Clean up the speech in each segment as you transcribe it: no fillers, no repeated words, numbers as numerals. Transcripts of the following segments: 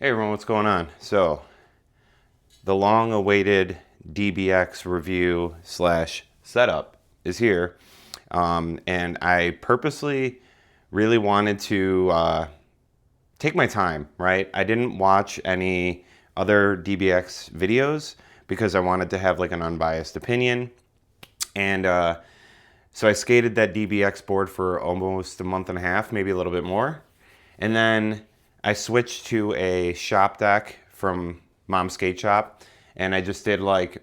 Hey everyone, what's going on? So, the long-awaited DBX review slash setup is here. And I purposely really wanted to take my time, right? I didn't watch any other DBX videos because I wanted to have like an unbiased opinion. And so I skated that DBX board for almost a month and a half, maybe a little bit more. And then I switched to a shop deck from Mom's Skate Shop, and I just did like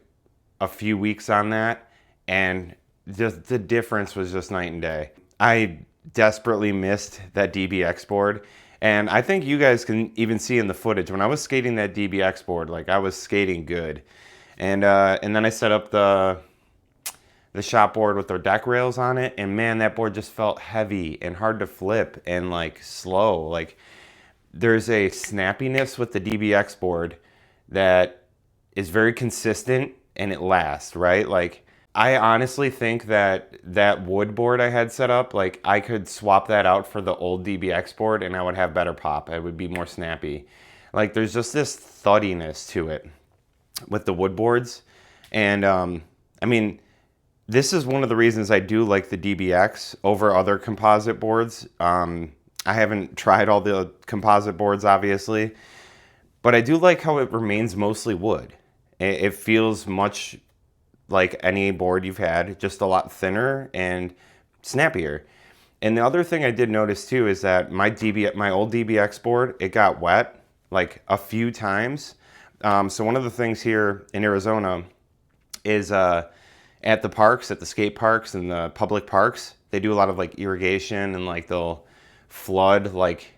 a few weeks on that, and just the difference was just night and day. I desperately missed that DBX board, and I think you guys can even see in the footage when I was skating that DBX board, like I was skating good, and then I set up the shop board with their deck rails on it, and man, that board just felt heavy and hard to flip and like slow. Like there's a snappiness with the DBX board that is very consistent and it lasts, right? Like I honestly think that that wood board I had set up, like I could swap that out for the old DBX board and I would have better pop. It would be more snappy. Like there's just this thuddiness to it with the wood boards. And I mean, this is one of the reasons I do like the DBX over other composite boards. I haven't tried all the composite boards, obviously, but I do like how it remains mostly wood. It feels much like any board you've had, just a lot thinner and snappier. And the other thing I did notice too is that my old DBX board, it got wet like a few times. So one of the things here in Arizona is at the parks, at the skate parks and the public parks, they do a lot of like irrigation and like they'll flood like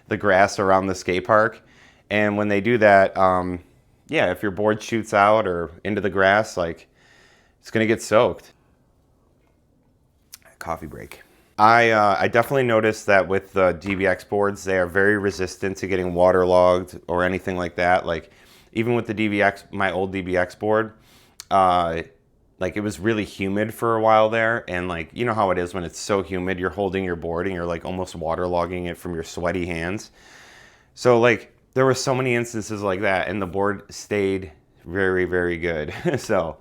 the grass around the skate park. And when they do that, yeah, if your board shoots out or into the grass, like it's gonna get soaked. Coffee break. I definitely noticed that with the DBX boards, they are very resistant to getting waterlogged or anything like that. Like even with the DBX, my old DBX board, like it was really humid for a while there, and like you know how it is when it's so humid, you're holding your board and you're like almost waterlogging it from your sweaty hands. So like there were so many instances like that, and the board stayed very, very good. So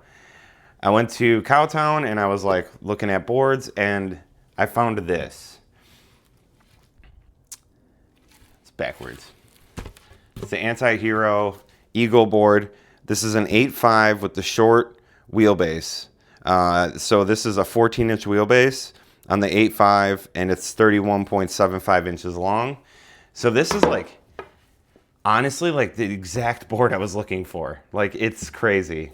I went to Cowtown and I was like looking at boards, and I found this. It's backwards. It's the Anti-Hero Eagle board. This is an 8.5 with the short wheelbase. So this is a 14-inch wheelbase on the 8.5, and it's 31.75 inches long. So this is like, honestly, like the exact board I was looking for. Like it's crazy.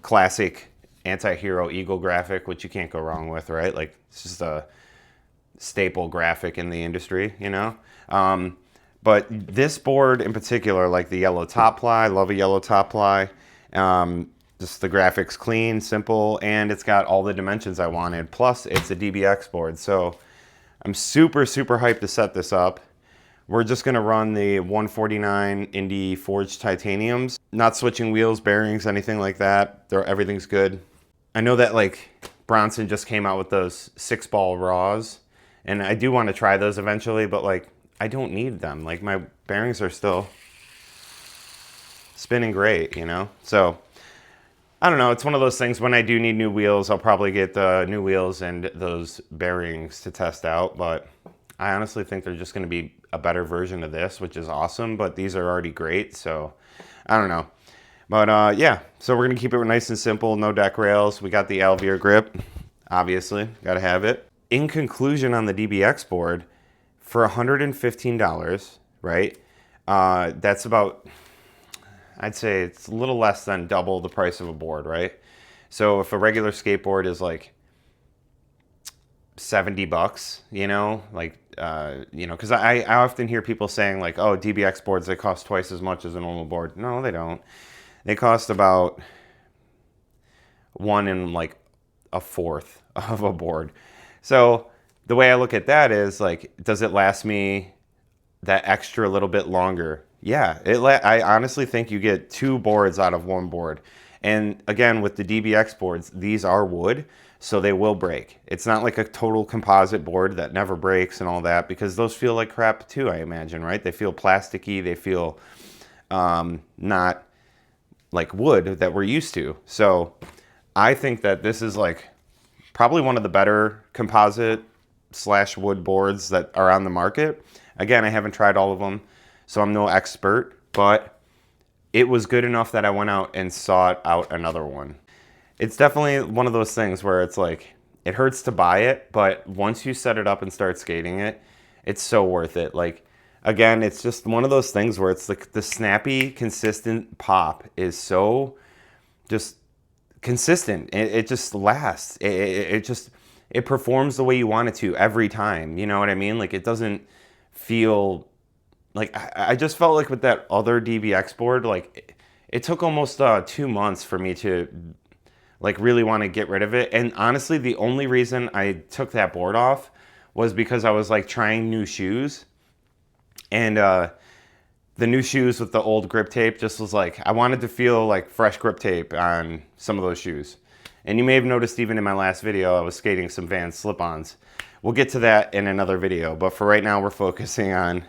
Classic Anti-Hero Eagle graphic, which you can't go wrong with, right? Like it's just a staple graphic in the industry, you know? But this board in particular, like the yellow top ply, love a yellow top ply. Just the graphics clean, simple, and it's got all the dimensions I wanted. Plus, it's a DBX board, so I'm super, super hyped to set this up. We're just gonna run the 149 Indy Forged Titaniums. Not switching wheels, bearings, anything like that. Everything's good. I know that like Bronson just came out with those 6-ball raws, and I do want to try those eventually, but like I don't need them. Like my bearings are still spinning great, you know? So I don't know, it's one of those things when I do need new wheels, I'll probably get the new wheels and those bearings to test out, but I honestly think they're just gonna be a better version of this, which is awesome, but these are already great, so I don't know. But yeah, so we're gonna keep it nice and simple, no deck rails. We got the Alvear grip, obviously, gotta have it. In conclusion on the DBX board, for $115, right? That's about, I'd say it's a little less than double the price of a board, right? So if a regular skateboard is like 70 bucks, you know, like, you know, because I often hear people saying like, oh, DBX boards, they cost twice as much as a normal board. No, they don't. They cost about 1 and like a fourth of a board. So the way I look at that is like, does it last me that extra little bit longer? Yeah, I honestly think you get 2 boards out of 1 board. And again, with the DBX boards, these are wood. so they will break. It's not like a total composite board that never breaks and all that, because those feel like crap too, I imagine, right? They feel plasticky, they feel not like wood that we're used to. So I think that this is like probably one of the better composite / wood boards that are on the market. Again, I haven't tried all of them, so I'm no expert, but it was good enough that I went out and sought out another one. It's definitely one of those things where it's like, it hurts to buy it, but once you set it up and start skating it, it's so worth it. Like, again, it's just one of those things where it's like the snappy, consistent pop is so just consistent. It just lasts. It performs the way you want it to every time. You know what I mean? Like, it doesn't feel like, I just felt like with that other DBX board, like it took almost 2 months for me to like really want to get rid of it. And honestly, the only reason I took that board off was because I was like trying new shoes, and the new shoes with the old grip tape just was like, I wanted to feel like fresh grip tape on some of those shoes. And you may have noticed even in my last video, I was skating some Vans slip-ons. We'll get to that in another video, but for right now, we're focusing on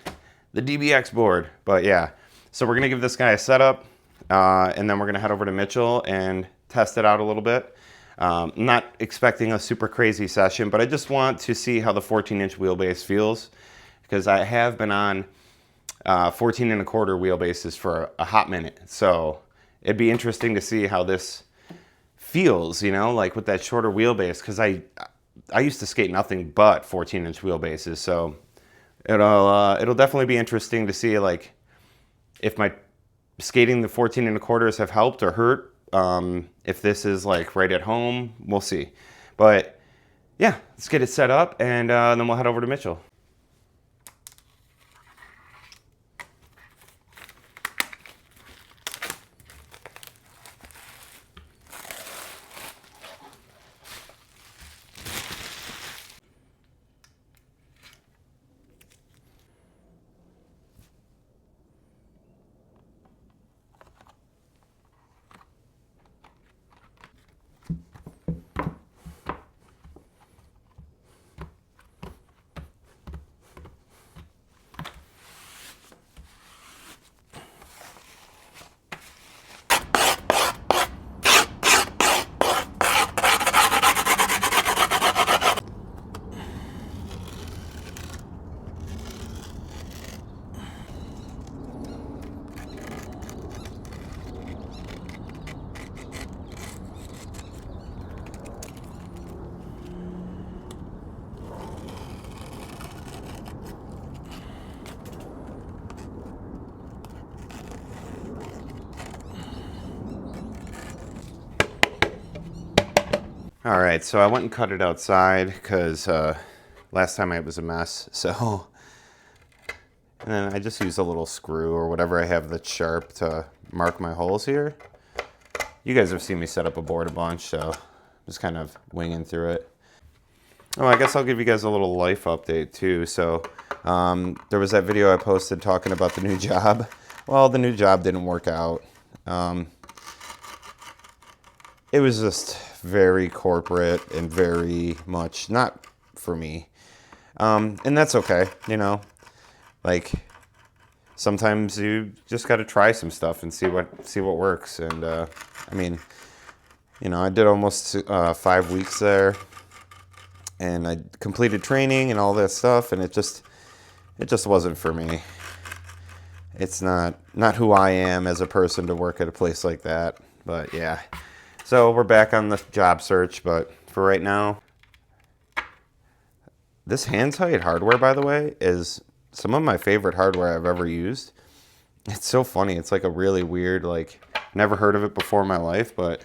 the DBX board. But yeah, so we're gonna give this guy a setup, and then we're gonna head over to Mitchell and test it out a little bit. I'm not expecting a super crazy session, but I just want to see how the 14-inch wheelbase feels, because I have been on 14 1/4 wheelbases for a hot minute. So it'd be interesting to see how this feels, you know, like with that shorter wheelbase, because I used to skate nothing but 14-inch wheelbases. So it'll definitely be interesting to see like if my skating the 14 1/4s have helped or hurt. If this is like right at home, we'll see. But yeah, let's get it set up, and then we'll head over to Mitchell. All right, so I went and cut it outside because last time it was a mess. So, and then I just use a little screw or whatever I have that's sharp to mark my holes here. You guys have seen me set up a board a bunch, so just kind of winging through it. Oh, I guess I'll give you guys a little life update too. So there was that video I posted talking about the new job. Well, the new job didn't work out. It was just very corporate and very much not for me. And that's okay, you know. Like, sometimes you just got to try some stuff and see what works. And I mean, you know, I did almost 5 weeks there, and I completed training and all that stuff, and it just wasn't for me. It's not who I am as a person to work at a place like that. But yeah. So we're back on the job search, but for right now, this hand tight hardware, by the way, is some of my favorite hardware I've ever used. It's so funny. It's like a really weird, like, never heard of it before in my life, but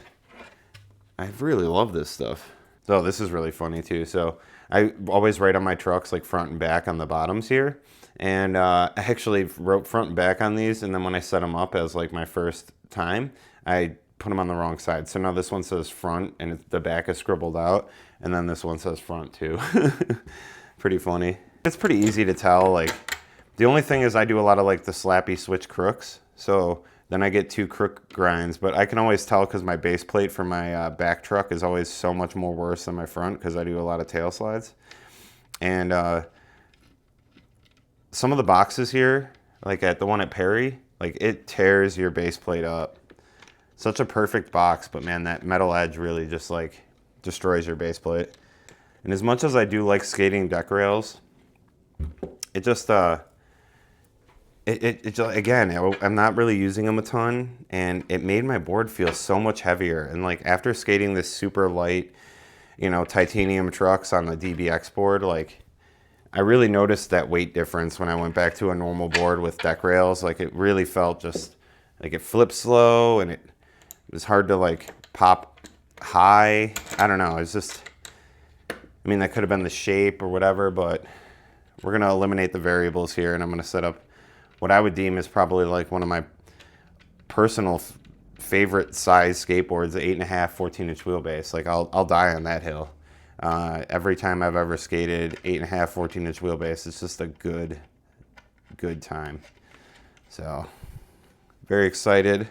I really love this stuff. So this is really funny too. So I always write on my trucks like front and back on the bottoms here. And I actually wrote front and back on these, and then when I set them up as like my first time, I put them on the wrong side. So now this one says front and the back is scribbled out, and then this one says front too. Pretty funny. It's pretty easy to tell. Like, the only thing is I do a lot of like the slappy switch crooks. So then I get 2 crook grinds, but I can always tell because my base plate for my back truck is always so much more worse than my front because I do a lot of tail slides. And some of the boxes here, like at the one at Perry, like it tears your base plate up. Such a perfect box, but man, that metal edge really just like destroys your base plate. And as much as I do like skating deck rails, it just again, I'm not really using them a ton, and it made my board feel so much heavier. And like after skating this super light, you know, titanium trucks on the DBX board, like I really noticed that weight difference when I went back to a normal board with deck rails. Like it really felt just like it flipped slow, and it was hard to like pop high. I don't know. It's just, I mean, that could have been the shape or whatever, but we're going to eliminate the variables here, and I'm going to set up what I would deem is probably like one of my personal favorite size skateboards, the 8.5 14-inch wheelbase. Like I'll die on that hill. Every time I've ever skated 8.5 14-inch wheelbase, it's just a good time. So very excited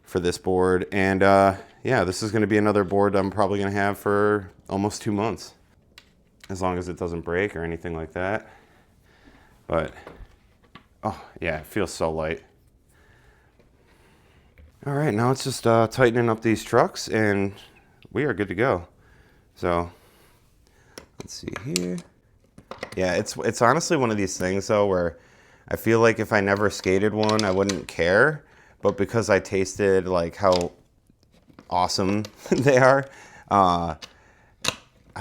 for this board. And yeah, this is going to be another board I'm probably going to have for almost 2 months, as long as it doesn't break or anything like that. But oh yeah, it feels so light. All right, now it's just tightening up these trucks and we are good to go. So let's see here. Yeah, it's honestly one of these things though where I feel like if I never skated one, I wouldn't care. But because I tasted like how awesome they are, I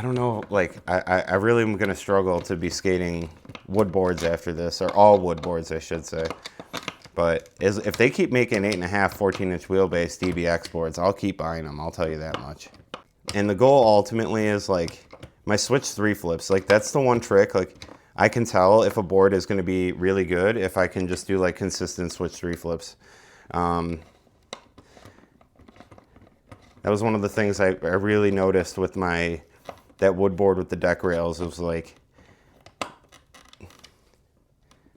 don't know, like I really am gonna struggle to be skating wood boards after this, or all wood boards I should say. But if they keep making 8.5 14-inch wheelbase DBX boards, I'll keep buying them, I'll tell you that much. And the goal ultimately is like my switch 3 flips. Like that's the one trick. Like I can tell if a board is going to be really good if I can just do like consistent switch 3 flips. That was one of the things I really noticed with that wood board with the deck rails. It was like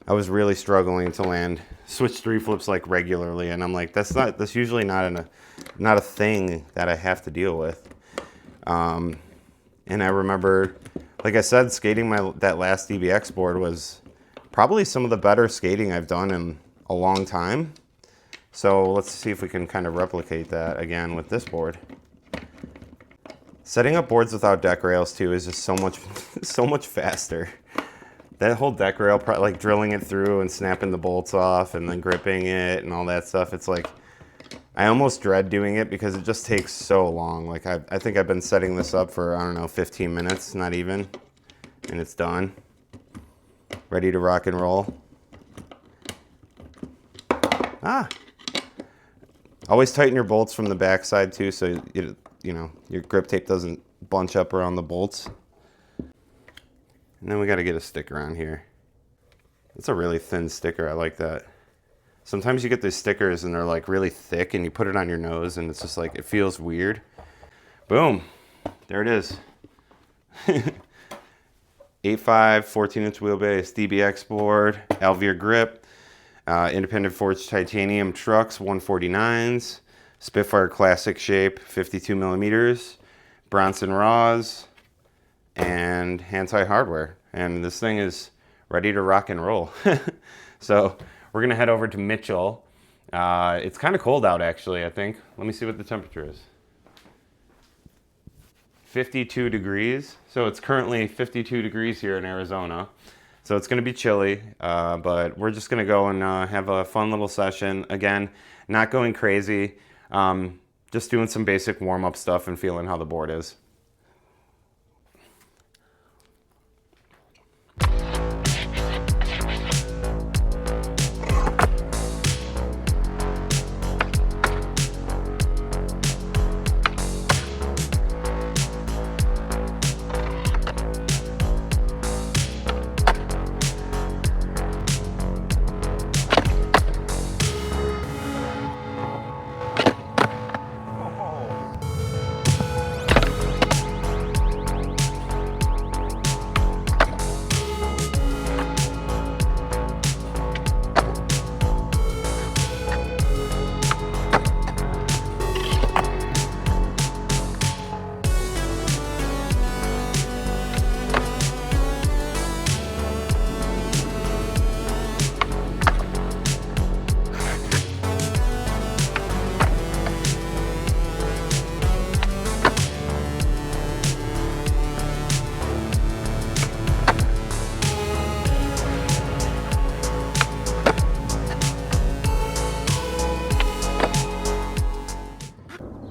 I was really struggling to land switch 3 flips like regularly, and I'm like, that's usually not a thing that I have to deal with. And I remember, like I said, skating that last DBX board was probably some of the better skating I've done in a long time. So let's see if we can kind of replicate that again with this board. Setting up boards without deck rails too is just so much faster. That whole deck rail, like drilling it through and snapping the bolts off and then gripping it and all that stuff, it's like, I almost dread doing it because it just takes so long. Like I think I've been setting this up for, I don't know, 15 minutes, not even, and it's done. Ready to rock and roll. Always tighten your bolts from the back side too, so you know your grip tape doesn't bunch up around the bolts. And then we got to get a sticker on here. It's a really thin sticker. I like that. Sometimes you get these stickers and they're like really thick and you put it on your nose and it's just like, it feels weird. Boom. There it is. 8.5 14-inch wheelbase DBX board, Alvear grip, independent forged titanium trucks, 149s, Spitfire classic shape, 52 millimeters, Bronson raws, and hand-tie hardware. And this thing is ready to rock and roll. So we're gonna head over to Mitchell. It's kind of cold out actually, I think. Let me see what the temperature is. 52 degrees. So it's currently 52 degrees here in Arizona. So it's gonna be chilly, but we're just gonna go and have a fun little session. Again, not going crazy, just doing some basic warm-up stuff and feeling how the board is.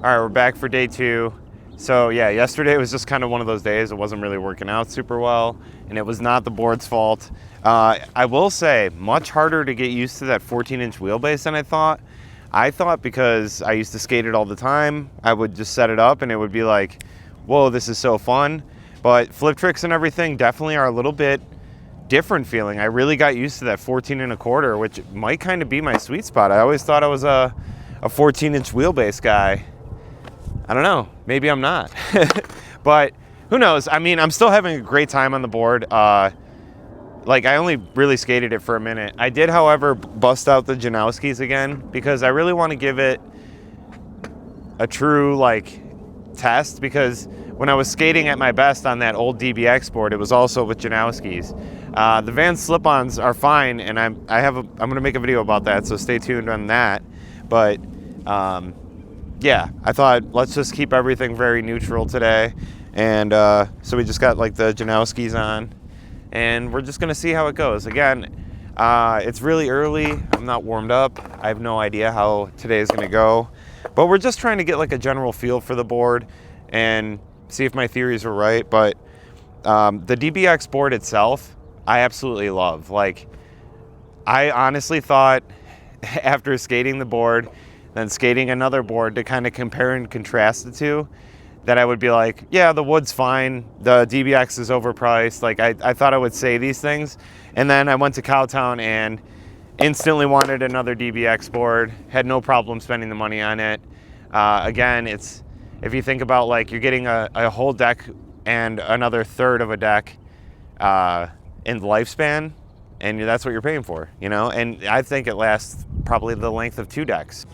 All right, we're back for day 2. So yeah, yesterday was just kind of one of those days. It wasn't really working out super well, and it was not the board's fault. I will say, much harder to get used to that 14-inch wheelbase than I thought. I thought because I used to skate it all the time, I would just set it up and it would be like, whoa, this is so fun. But flip tricks and everything definitely are a little bit different feeling. I really got used to that 14 1/4, which might kind of be my sweet spot. I always thought I was a 14-inch wheelbase guy. I don't know, maybe I'm not. But who knows? I mean, I'm still having a great time on the board. Like, I only really skated it for a minute. I did, however, bust out the Janowskis again because I really want to give it a true, like, test, because when I was skating at my best on that old DBX board, it was also with Janowskis. The Vans slip-ons are fine, and I'm going to make a video about that, so stay tuned on that. But yeah, I thought let's just keep everything very neutral today, and so we just got like the Janowskis on, and we're just gonna see how it goes. Again, it's really early. I'm not warmed up. I have no idea how today is gonna go, but we're just trying to get like a general feel for the board and see if my theories are right. But the DBX board itself, I absolutely love. Like, I honestly thought after skating the board, then skating another board to kind of compare and contrast the two, that I would be like, yeah, the wood's fine, the DBX is overpriced. Like, I thought I would say these things. And then I went to Cowtown and instantly wanted another DBX board, had no problem spending the money on it. Again, it's, if you think about, like, you're getting a whole deck and another third of a deck in lifespan, and that's what you're paying for, you know? And I think it lasts probably the length of 2 decks.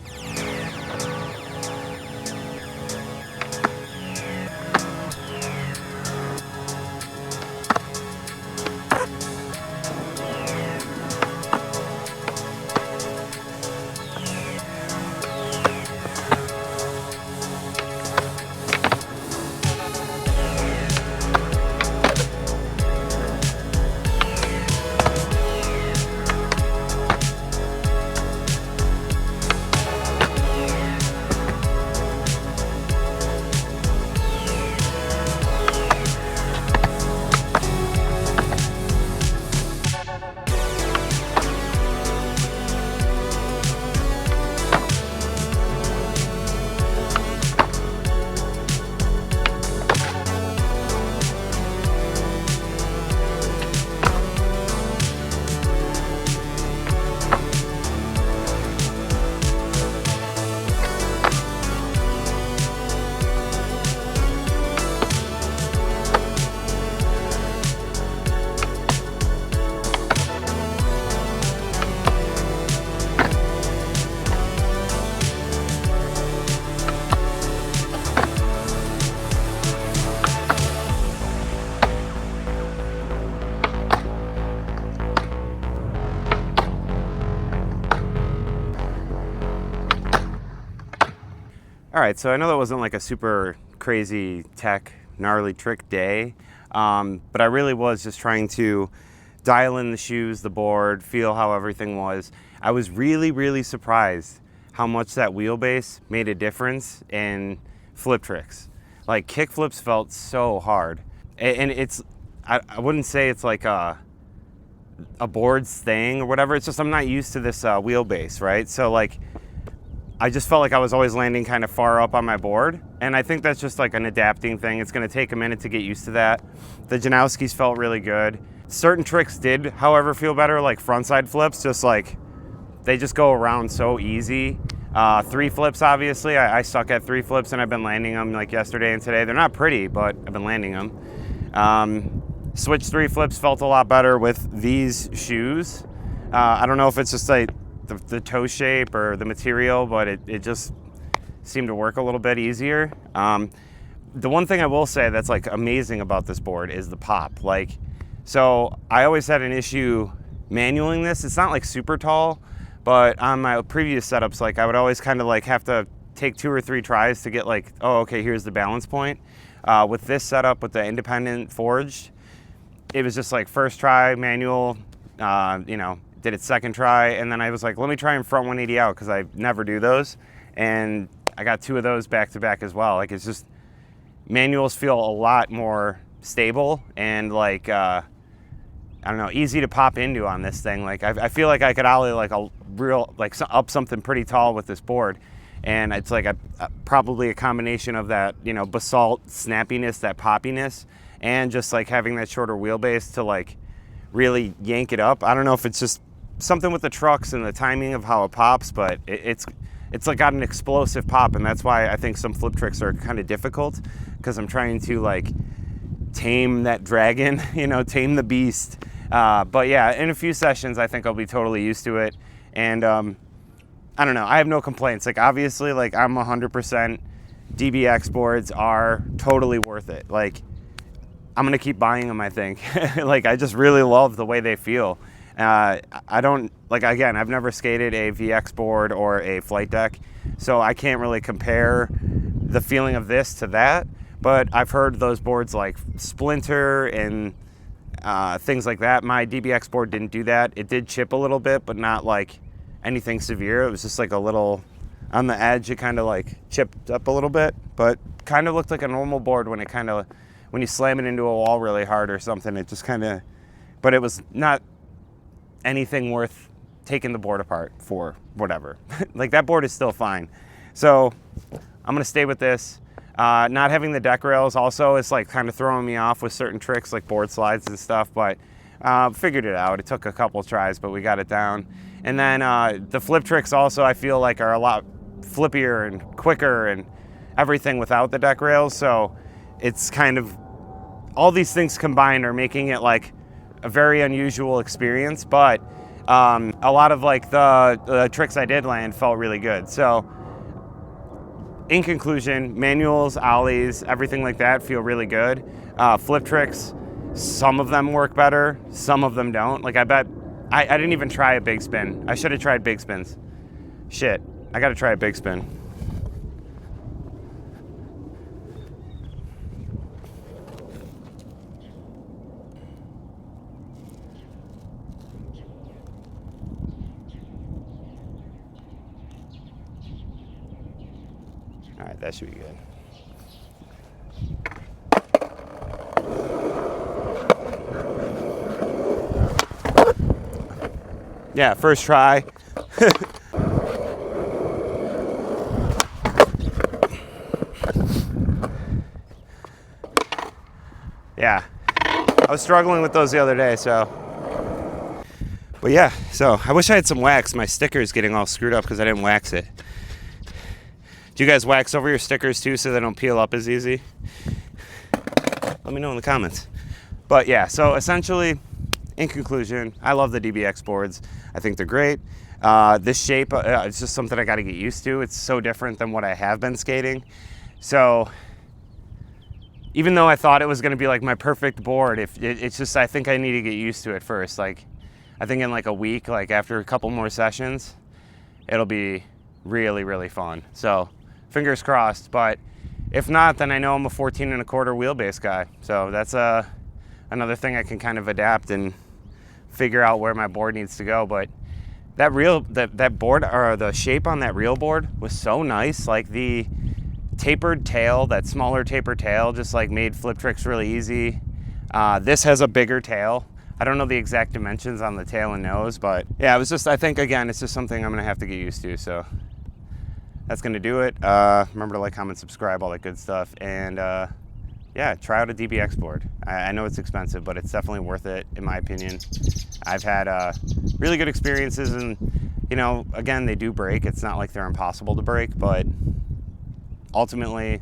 All right, so I know that wasn't like a super crazy tech, gnarly trick day, but I really was just trying to dial in the shoes, the board, feel how everything was. I was really, really surprised how much that wheelbase made a difference in flip tricks. Like, kick flips felt so hard. And it's, I wouldn't say it's like a board's thing or whatever. It's just I'm not used to this wheelbase, right? So, like, I just felt like I was always landing kind of far up on my board. And I think that's just like an adapting thing. It's going to take a minute to get used to that. The Janowskis felt really good. Certain tricks did, however, feel better, like frontside flips, just like they just go around so easy. 3 flips, obviously. I suck at 3 flips, and I've been landing them like yesterday and today. They're not pretty, but I've been landing them. Switch 3 flips felt a lot better with these shoes. I don't know if it's just like the toe shape or the material, but it just seemed to work a little bit easier. The one thing I will say that's like amazing about this board is the pop. Like, so I always had an issue manualing this. It's not like super tall, but on my previous setups, like I would always kind of like have to take 2 or 3 tries to get like, oh, okay, here's the balance point. With this setup, with the independent forged, it was just like first try manual, you know, did it second try, and then I was like, let me try and front 180 out, because I never do those, and I got 2 of those back to back as well. Like, it's just, manuals feel a lot more stable and like, I don't know, easy to pop into on this thing. Like, I feel like I could ollie like a real, like up something pretty tall with this board. And it's like probably a combination of that, you know, Basalt snappiness, that poppiness, and just like having that shorter wheelbase to like really yank it up. I don't know if it's just something with the trucks and the timing of how it pops, but it's like got an explosive pop, and that's why I think some flip tricks are kind of difficult, because I'm trying to like tame that dragon, you know, tame the beast. But yeah, in a few sessions, I think I'll be totally used to it. And I don't know, I have no complaints. Like, obviously, like, I'm 100% DBX boards are totally worth it. Like, I'm gonna keep buying them, I think. Like, I just really love the way they feel. I don't, like, again, I've never skated a VX board or a flight deck, so I can't really compare the feeling of this to that. But I've heard those boards like splinter and things like that. My DBX board didn't do that. It did chip a little bit, but not like anything severe. It was just like a little on the edge. It kind of like chipped up a little bit, but kind of looked like a normal board when when you slam it into a wall really hard or something. It just kind of, but it was not anything worth taking the board apart for, whatever. Like, that board is still fine. So I'm gonna stay with this. Not having the deck rails also is like kind of throwing me off with certain tricks like board slides and stuff, but figured it out. It took a couple tries, but we got it down. And then the flip tricks also, I feel like, are a lot flippier and quicker and everything without the deck rails. So it's kind of, all these things combined are making it like a very unusual experience, but a lot of like the tricks I did land felt really good. So in conclusion, manuals, ollies, everything like that feel really good. Flip tricks, some of them work better, some of them don't. Like, I bet, I didn't even try a big spin. I should have tried big spins. Shit, I gotta try a big spin. All right, that should be good. Yeah, first try. Yeah, I was struggling with those the other day, so. But yeah, so I wish I had some wax. My sticker is getting all screwed up because I didn't wax it. Do you guys wax over your stickers too so they don't peel up as easy? Let me know in the comments. But yeah, so essentially, in conclusion, I love the DBX boards. I think they're great. This shape, it's just something I got to get used to. It's so different than what I have been skating. So even though I thought it was going to be like my perfect board, it's just, I think I need to get used to it first. Like, I think in like a week, like after a couple more sessions, it'll be really, really fun. So fingers crossed. But if not, then I know I'm a 14 1/4 wheelbase guy. So that's another thing I can kind of adapt and figure out where my board needs to go. But that board, or the shape on that reel board, was so nice. Like, the tapered tail, that smaller tapered tail, just like made flip tricks really easy. This has a bigger tail. I don't know the exact dimensions on the tail and nose, but yeah, it was just, I think, again, it's just something I'm gonna have to get used to. So that's gonna do it. Remember to like, comment, subscribe, all that good stuff. And yeah, try out a DBX board. I know it's expensive, but it's definitely worth it, in my opinion. I've had really good experiences, and, you know, again, they do break. It's not like they're impossible to break, but ultimately,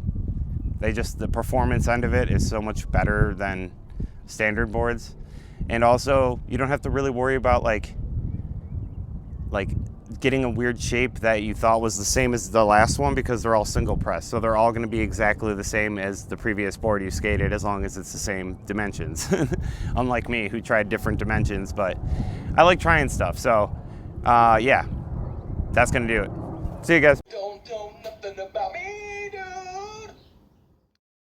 the performance end of it is so much better than standard boards. And also, you don't have to really worry about like getting a weird shape that you thought was the same as the last one, because they're all single press. So they're all going to be exactly the same as the previous board you skated, as long as it's the same dimensions. Unlike me, who tried different dimensions, but I like trying stuff. So yeah, that's going to do it. See you guys. Don't know nothing about me, dude.